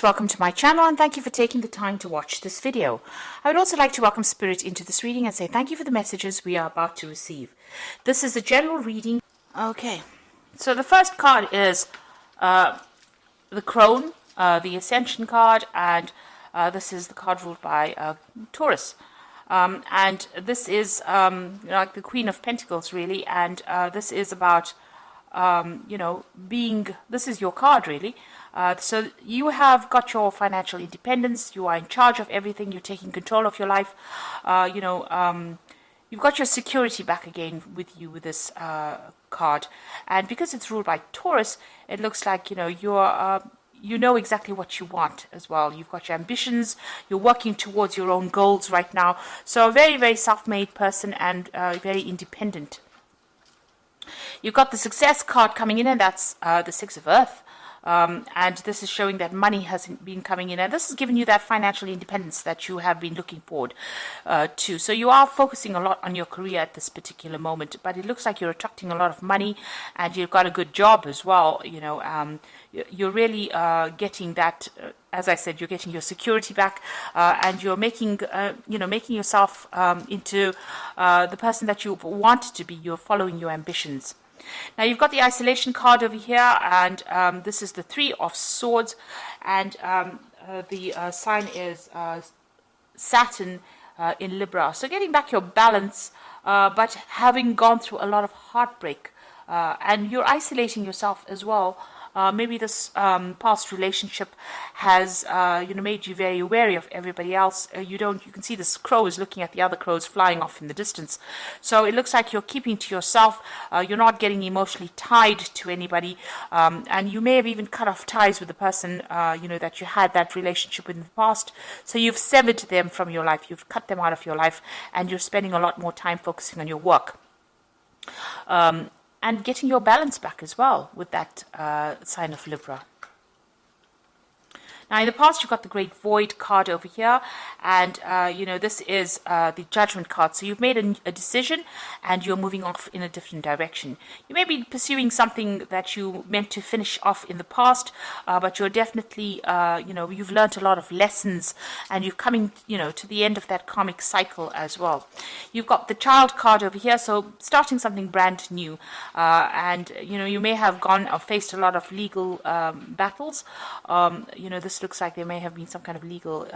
Welcome to my channel and thank you for taking the time to watch this video. I would also like to welcome Spirit into this reading and say thank you for the messages we are about to receive. This is a general reading. Okay, so the first card is the Crone, the Ascension card, and this is the card ruled by Taurus. And this is like the Queen of Pentacles really, and this is about this is your card really. So you have got your financial independence, you are in charge of everything, you're taking control of your life, you've got your security back again with you with this card. And because it's ruled by Taurus, it looks like, you know exactly what you want as well. You've got your ambitions, you're working towards your own goals right now. So a very, very self-made person and very independent. You've got the Success card coming in, and that's the Six of Earth. And this is showing that money has been coming in, and this has given you that financial independence that you have been looking forward to. So you are focusing a lot on your career at this particular moment, but it looks like you're attracting a lot of money, and you've got a good job as well. You're really getting that. As I said, you're getting your security back, and you're making yourself into the person that you wanted to be. You're following your ambitions. Now you've got the Isolation card over here, and this is the Three of Swords, and the sign is Saturn in Libra. So getting back your balance, but having gone through a lot of heartbreak, and you're isolating yourself as well. Maybe this past relationship has made you very wary of everybody else. You can see this crow is looking at the other crows flying off in the distance. So it looks like you're keeping to yourself. You're not getting emotionally tied to anybody, and you may have even cut off ties with the person that you had that relationship with in the past. So you've severed them from your life. You've cut them out of your life, and you're spending a lot more time focusing on your work. And getting your balance back as well with that sign of Libra. Now, in the past, you've got the Great Void card over here, and, this is the Judgment card. So you've made a decision, and you're moving off in a different direction. You may be pursuing something that you meant to finish off in the past, but you're definitely, you've learned a lot of lessons, and you're coming, to the end of that karmic cycle as well. You've got the Child card over here, so starting something brand new, and, you may have gone or faced a lot of legal battles. This looks like there may have been some kind of legal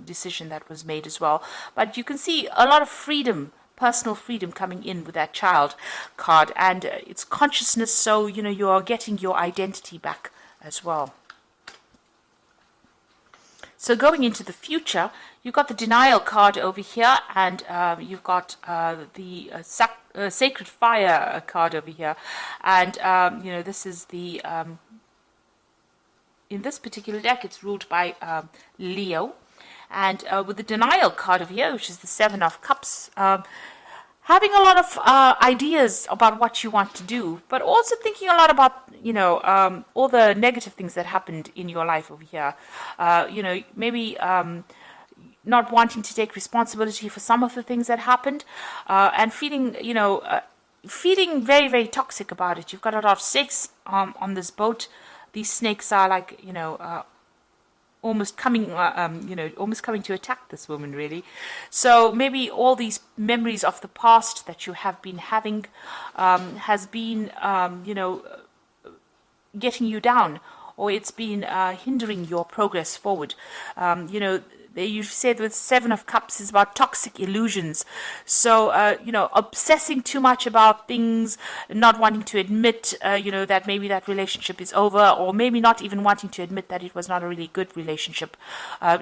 decision that was made as well. But you can see a lot of freedom, personal freedom coming in with that Child card. And it's consciousness, so, you are getting your identity back as well. So going into the future, you've got the Denial card over here, and you've got the Sacred Fire card over here. And, this is the... in this particular deck, it's ruled by Leo. And with the Denial card over here, which is the Seven of Cups, having a lot of ideas about what you want to do, but also thinking a lot about, all the negative things that happened in your life over here. Maybe not wanting to take responsibility for some of the things that happened, and feeling, feeling very, very toxic about it. You've got a lot of snakes on this boat. These snakes are like, almost coming to attack this woman, really. So maybe all these memories of the past that you have been having has been, getting you down, or it's been hindering your progress forward. You said with Seven of Cups is about toxic illusions. So, obsessing too much about things, not wanting to admit, that maybe that relationship is over, or maybe not even wanting to admit that it was not a really good relationship.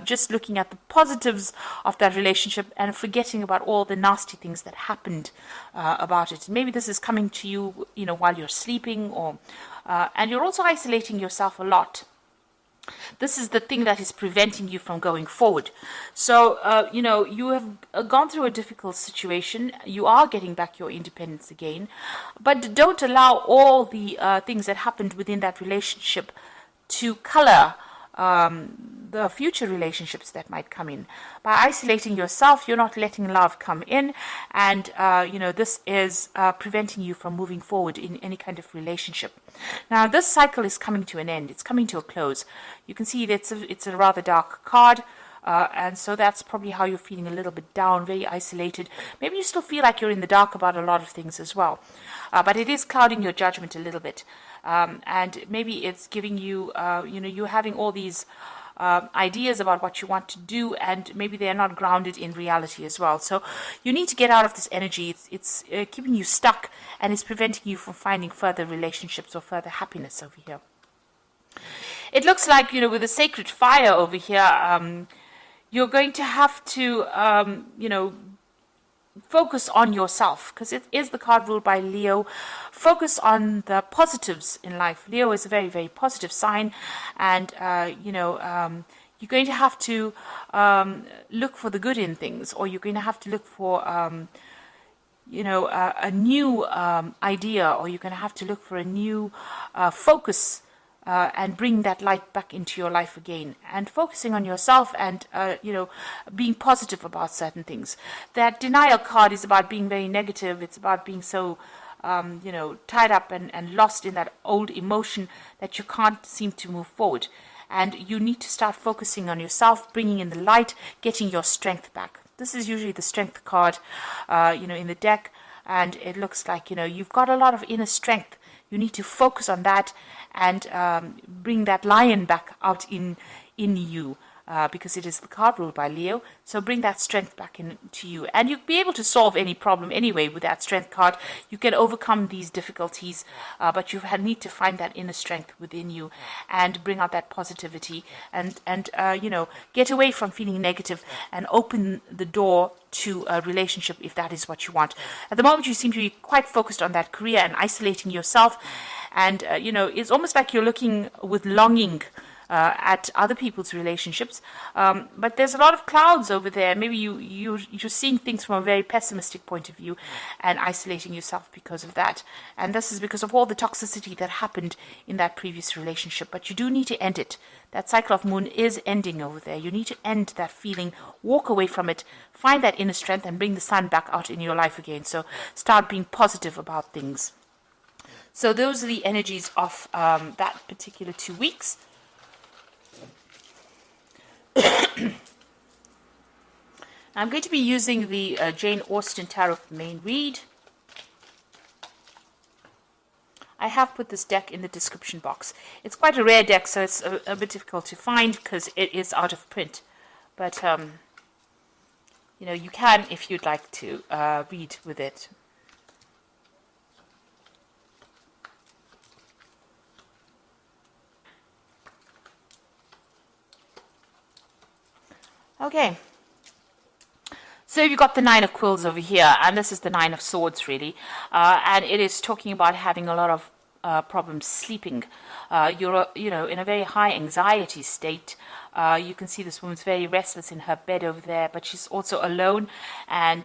Just looking at the positives of that relationship and forgetting about all the nasty things that happened about it. Maybe this is coming to you, while you're sleeping, or and you're also isolating yourself a lot. This is the thing that is preventing you from going forward. So, you have gone through a difficult situation. You are getting back your independence again. But don't allow all the things that happened within that relationship to color the future relationships that might come in. By isolating yourself, you're not letting love come in, and this is preventing you from moving forward in any kind of relationship. Now, this cycle is coming to an end. It's coming to a close. You can see that it's a rather dark card. And so that's probably how you're feeling, a little bit down, very isolated. Maybe you still feel like you're in the dark about a lot of things as well. But it is clouding your judgment a little bit. And maybe it's giving you, you're having all these ideas about what you want to do, and maybe they're not grounded in reality as well. So you need to get out of this energy. It's keeping you stuck, and it's preventing you from finding further relationships or further happiness over here. It looks like, with the sacred fire over here, you're going to have to, focus on yourself, because it is the card ruled by Leo. Focus on the positives in life. Leo is a very, very positive sign, and, you're going to have to look for the good in things, or you're going to have to look for, a new idea, or you're going to have to look for a new focus, and bring that light back into your life again, and focusing on yourself, and being positive about certain things. That denial card is about being very negative. It's about being so tied up and lost in that old emotion that you can't seem to move forward. And you need to start focusing on yourself, bringing in the light, getting your strength back. This is usually the strength card in the deck, and it looks like you've got a lot of inner strength. You need to focus on that and bring that lion back out in you, because it is the card ruled by Leo. So bring that strength back into you, and you'll be able to solve any problem anyway with that strength card. You can overcome these difficulties, but you need to find that inner strength within you and bring out that positivity, and get away from feeling negative and open the door to a relationship if that is what you want. At the moment, you seem to be quite focused on that career and isolating yourself, and it's almost like you're looking with longing at other people's relationships, but there's a lot of clouds over there. Maybe you're seeing things from a very pessimistic point of view and isolating yourself because of that. And this is because of all the toxicity that happened in that previous relationship. But you do need to end it. That cycle of moon is ending over there. You need to end that feeling, walk away from it, find that inner strength, and bring the sun back out in your life again. So start being positive about things. So those are the energies of that particular 2 weeks. I'm going to be using the Jane Austen Tarot Main Read. I have put this deck in the description box. It's quite a rare deck, so it's a bit difficult to find because it is out of print. But, you can, if you'd like to, read with it. Okay, so you've got the Nine of Quills over here, and this is the Nine of Swords, really, and it is talking about having a lot of problems sleeping. You're, in a very high anxiety state. You can see this woman's very restless in her bed over there, but she's also alone, and,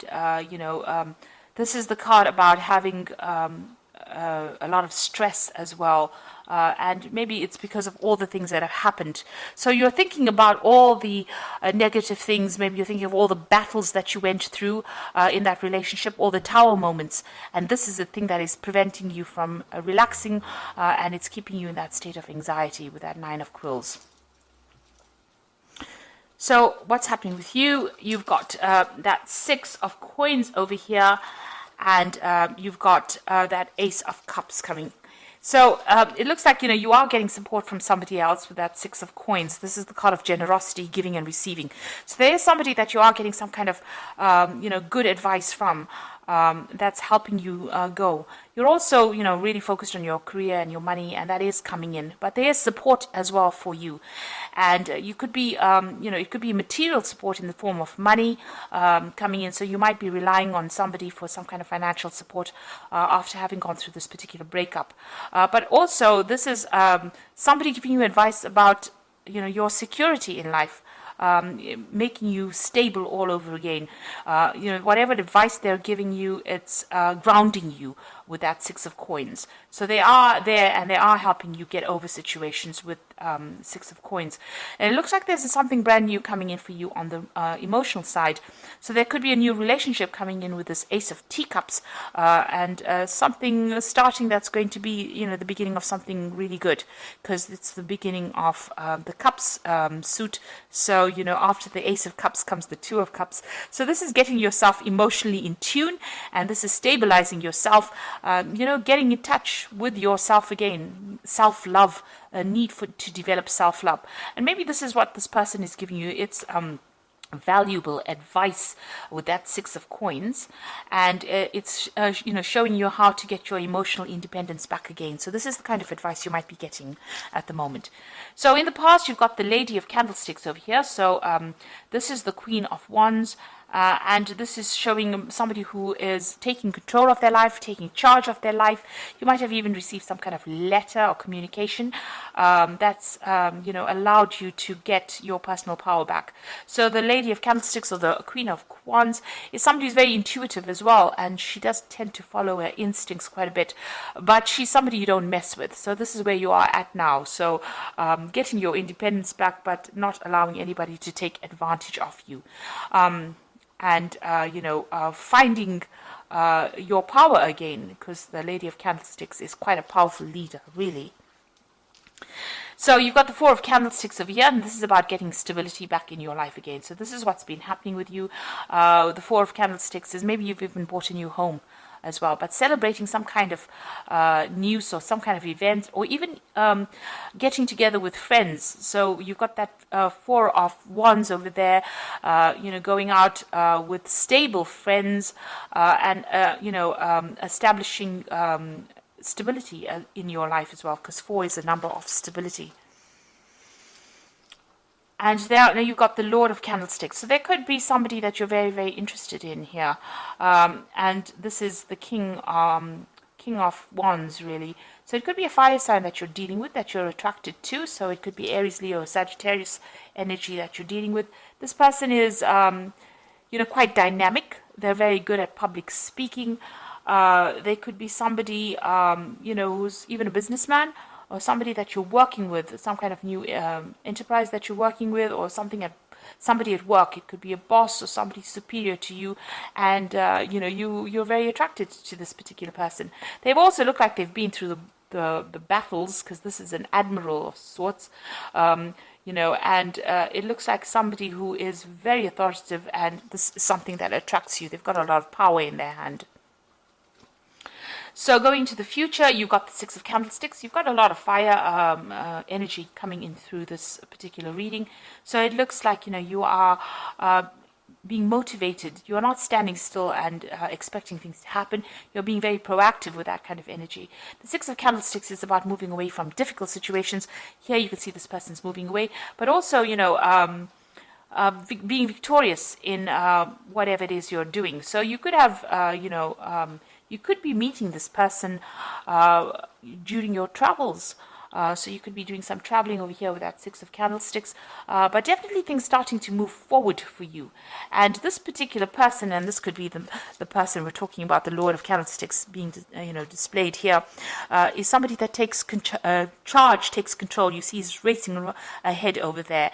this is the card about having a lot of stress as well. And maybe it's because of all the things that have happened. So you're thinking about all the negative things. Maybe you're thinking of all the battles that you went through in that relationship, all the tower moments. And this is the thing that is preventing you from relaxing, and it's keeping you in that state of anxiety with that Nine of Quills. So what's happening with you? You've got that Six of Coins over here, and you've got that Ace of Cups coming. So it looks like, you are getting support from somebody else with that Six of Coins. This is the card of generosity, giving and receiving. So there is somebody that you are getting some kind of, good advice from, that's helping you go. You're also, really focused on your career and your money, and that is coming in. But there is support as well for you. And you could be, it could be material support in the form of money coming in. So you might be relying on somebody for some kind of financial support after having gone through this particular breakup. But also, this is somebody giving you advice about, your security in life. Making you stable all over again. Whatever advice they're giving you, it's grounding you with that Six of Coins. So they are there and they are helping you get over situations with Six of Coins. And it looks like there's something brand new coming in for you on the emotional side. So there could be a new relationship coming in with this Ace of Teacups, and something starting that's going to be, the beginning of something really good, because it's the beginning of the Cups suit. So, after the Ace of Cups comes the Two of Cups. So this is getting yourself emotionally in tune, and this is stabilizing yourself, getting in touch with yourself again, self-love, a need to develop self-love. And maybe this is what this person is giving you. It's valuable advice with that Six of Coins, and it's showing you how to get your emotional independence back again. So this is the kind of advice you might be getting at the moment. So in the past, you've got the Lady of Candlesticks over here. So this is the Queen of Wands. And this is showing somebody who is taking control of their life, taking charge of their life. You might have even received some kind of letter or communication that's allowed you to get your personal power back. So the Lady of Candlesticks, or the Queen of Wands, is somebody who's very intuitive as well, and she does tend to follow her instincts quite a bit, but she's somebody you don't mess with. So this is where you are at now. So getting your independence back, but not allowing anybody to take advantage of you. Finding your power again, because the Lady of Candlesticks is quite a powerful leader, really. So you've got the Four of Candlesticks over here, and this is about getting stability back in your life again. So this is what's been happening with you. The Four of Candlesticks is maybe you've even bought a new home as well, but celebrating some kind of news or some kind of event, or even getting together with friends. So you've got that Four of Wands over there, going out with stable friends, and establishing stability in your life as well, because 4 is a number of stability. And now you've got the Lord of Candlesticks. So there could be somebody that you're very, very interested in here. And this is the King of Wands, really. So it could be a fire sign that you're dealing with, that you're attracted to. So it could be Aries, Leo, Sagittarius energy that you're dealing with. This person is, quite dynamic. They're very good at public speaking. They could be somebody, who's even a businessman, or somebody that you're working with, some kind of new enterprise that you're working with, or somebody at work. It could be a boss or somebody superior to you, and you're very attracted to this particular person. They've also looked like they've been through the battles, because this is an admiral of sorts, and it looks like somebody who is very authoritative, and this is something that attracts you. They've got a lot of power in their hand. So going to the future, you've got the Six of Candlesticks. You've got a lot of fire energy coming in through this particular reading. So it looks like, you are being motivated. You're not standing still and expecting things to happen. You're being very proactive with that kind of energy. The Six of Candlesticks is about moving away from difficult situations. Here you can see this person's moving away, but also, being victorious in whatever it is you're doing. So you could have, you could be meeting this person during your travels. So you could be doing some traveling over here with that Six of Candlesticks, but definitely things starting to move forward for you. And this particular person, and this could be the person we're talking about, the Lord of Candlesticks being displayed here, is somebody that takes charge, takes control. You see he's racing ahead over there,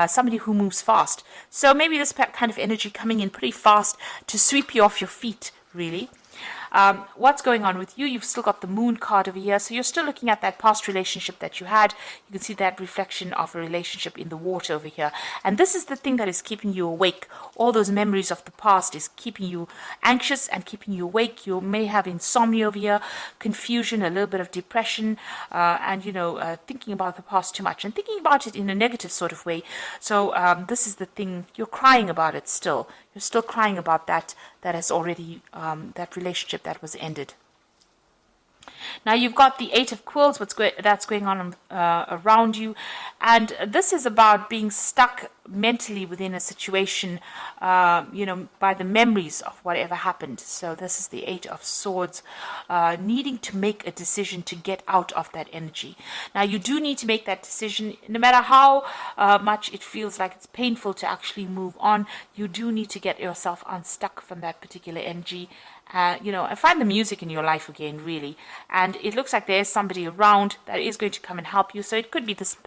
somebody who moves fast. So maybe this kind of energy coming in pretty fast to sweep you off your feet, really. What's going on with you? You've still got the Moon card over here, so you're still looking at that past relationship that you had. You can see that reflection of a relationship in the water over here, and this is the thing that is keeping you awake. All those memories of the past is keeping you anxious and keeping you awake. You may have insomnia over here, confusion, a little bit of depression, and thinking about the past too much and thinking about it in a negative sort of way. So this is the thing, you're crying about it still. You're still crying about that has already, that relationship that was ended. Now you've got the Eight of Quills, that's going on around you, and this is about being stuck mentally within a situation, by the memories of whatever happened. So this is the Eight of Swords, needing to make a decision to get out of that energy. Now you do need to make that decision, no matter how much it feels like it's painful to actually move on. You do need to get yourself unstuck from that particular energy and find the music in your life again, really. And it looks like there's somebody around that is going to come and help you. So it could be this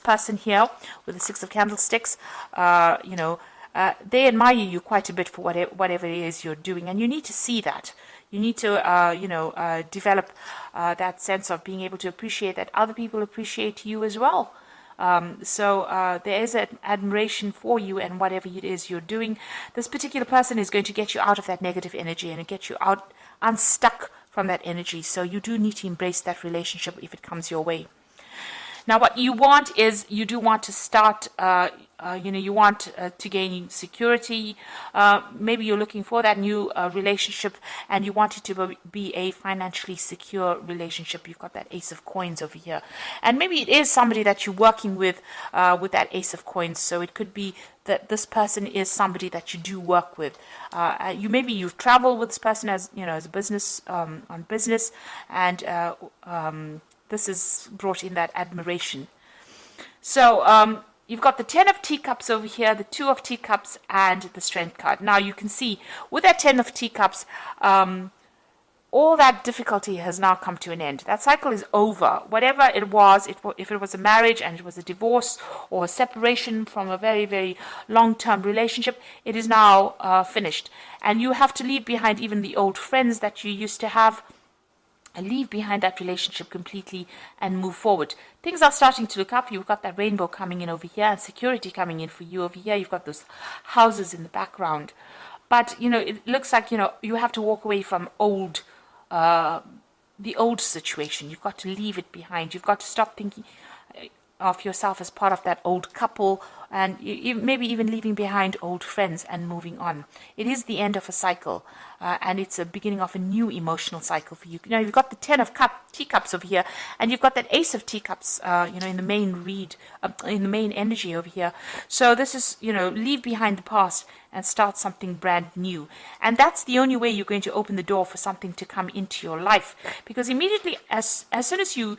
person here with the Six of Candlesticks. They admire you quite a bit for whatever it is you're doing, and you need to see that. You need to, develop that sense of being able to appreciate that other people appreciate you as well. So there is an admiration for you and whatever it is you're doing. This particular person is going to get you out of that negative energy and get you unstuck from that energy. So you do need to embrace that relationship if it comes your way. Now, what you want is you do want to start, you want to gain security. Maybe you're looking for that new relationship and you want it to be a financially secure relationship. You've got that Ace of Coins over here. And maybe it is somebody that you're working with that Ace of Coins. So it could be that this person is somebody that you do work with. You've traveled with this person as a business, on business, and this is brought in that admiration. So you've got the 10 of Teacups over here, the 2 of Teacups, and the Strength card. Now you can see with that 10 of Teacups, all that difficulty has now come to an end. That cycle is over. Whatever it was, if it was a marriage and it was a divorce or a separation from a very, very long-term relationship, it is now finished. And you have to leave behind even the old friends that you used to have, and leave behind that relationship completely and move forward. Things are starting to look up. You've got that rainbow coming in over here and security coming in for you over here. You've got those houses in the background. But, it looks like, you have to walk away from the old situation. You've got to leave it behind. You've got to stop thinking of yourself as part of that old couple, and maybe even leaving behind old friends and moving on. It is the end of a cycle, and it's a beginning of a new emotional cycle for you. You've got the 10 of Teacups over here, and you've got that Ace of Teacups, in the main in the main energy over here. So this is, leave behind the past and start something brand new. And that's the only way you're going to open the door for something to come into your life, because immediately as soon as you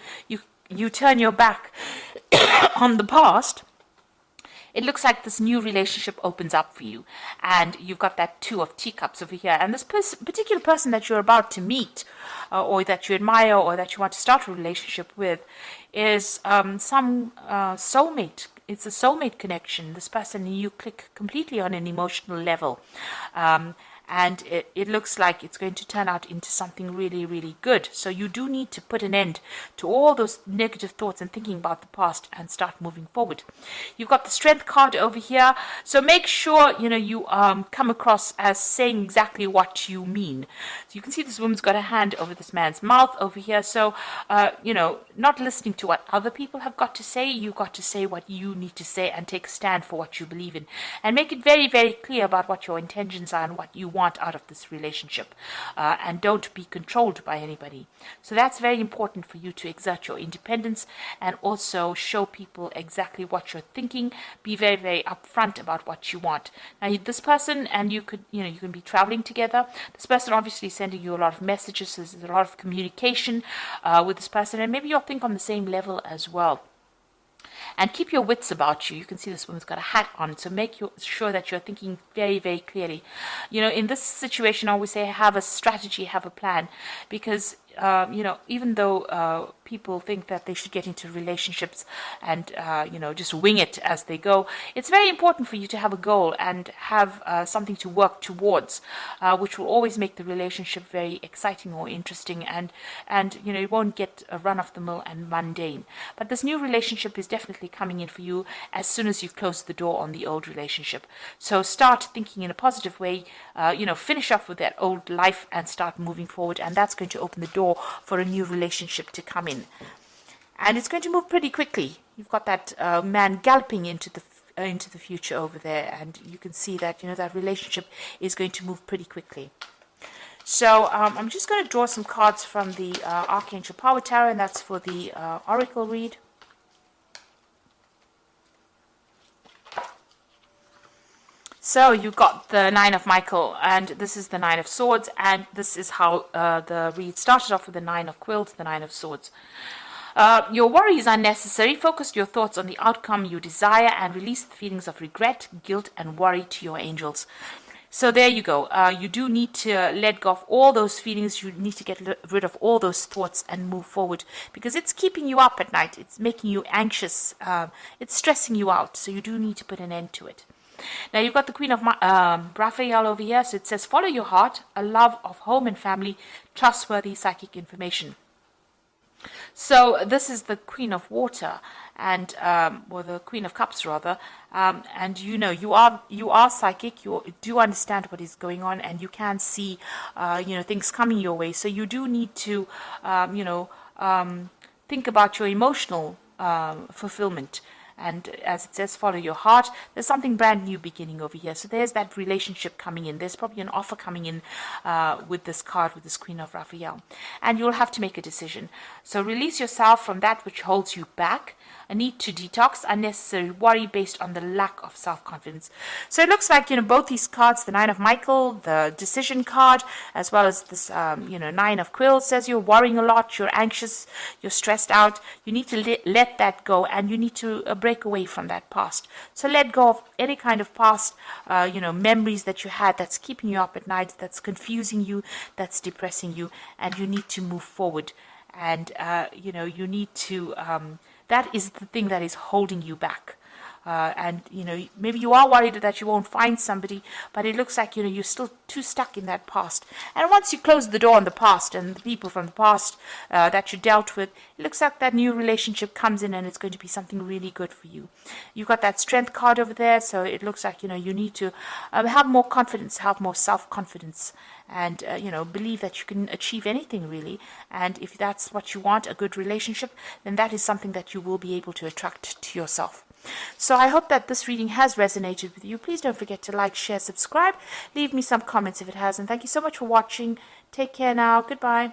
turn your back on the past, it looks like this new relationship opens up for you. And you've got that 2 of Teacups over here. And this particular person that you're about to meet, or that you admire, or that you want to start a relationship with, is some soulmate. It's a soulmate connection. This person and you click completely on an emotional level. And it looks like it's going to turn out into something really, really good. So you do need to put an end to all those negative thoughts and thinking about the past and start moving forward. You've got the Strength card over here. So make sure, you come across as saying exactly what you mean. So you can see this woman's got a hand over this man's mouth over here. So, not listening to what other people have got to say. You've got to say what you need to say and take a stand for what you believe in. And make it very, very clear about what your intentions are and what you want out of this relationship, and don't be controlled by anybody. So that's very important for you to exert your independence and also show people exactly what you're thinking. Be very, very upfront about what you want. Now, this person and you can be traveling together. This person obviously sending you a lot of messages. So there's a lot of communication with this person, and maybe you'll think on the same level as well. And keep your wits about you. You can see this woman's got a hat on, so make sure that you're thinking very, very clearly. In this situation, I always say have a strategy, have a plan, because even though people think that they should get into relationships and, just wing it as they go, it's very important for you to have a goal and have something to work towards, which will always make the relationship very exciting or interesting, and it won't get a run-of-the-mill and mundane. But this new relationship is definitely coming in for you as soon as you close the door on the old relationship. So start thinking in a positive way, finish off with that old life and start moving forward, and that's going to open the door for a new relationship to come in. And it's going to move pretty quickly. You've got that man galloping into the future over there, and you can see that that relationship is going to move pretty quickly. So I'm just going to draw some cards from the Archangel Power Tarot, and that's for the Oracle read. So you got the Nine of Michael, and this is the Nine of Swords, and this is how the read started off with the Nine of Quills, the Nine of Swords. Your worry is unnecessary. Focus your thoughts on the outcome you desire and release the feelings of regret, guilt, and worry to your angels. So there you go. You do need to let go of all those feelings. You need to get rid of all those thoughts and move forward, because it's keeping you up at night. It's making you anxious. It's stressing you out. So you do need to put an end to it. Now you've got the Queen of Raphael over here. So it says, follow your heart, a love of home and family, trustworthy psychic information. So this is the Queen of Water, and or the Queen of Cups rather, and you know you are psychic. You do understand what is going on, and you can see things coming your way. So you do need to think about your emotional fulfillment. And as it says, follow your heart. There's something brand new beginning over here. So there's that relationship coming in. There's probably an offer coming in with this card, with this Queen of Raphael. And you'll have to make a decision. So release yourself from that which holds you back. A need to detox unnecessary worry based on the lack of self-confidence. So it looks like, both these cards, the Nine of Michael, the decision card, as well as this, Nine of Quills, says you're worrying a lot, you're anxious, you're stressed out. You need to let that go, and you need to break away from that past. So let go of any kind of past, memories that you had that's keeping you up at night, that's confusing you, that's depressing you, and you need to move forward. And, you need to... that is the thing that is holding you back. And maybe you are worried that you won't find somebody, but it looks like you're still too stuck in that past. And once you close the door on the past and the people from the past that you dealt with, it looks like that new relationship comes in, and it's going to be something really good for you. You've got that Strength card over there, so it looks like you need to have more confidence, have more self-confidence, and believe that you can achieve anything really. And if that's what you want, a good relationship, then that is something that you will be able to attract to yourself. So I hope that this reading has resonated with you. Please don't forget to like, share, subscribe. Leave me some comments if it has. And thank you so much for watching. Take care now. Goodbye.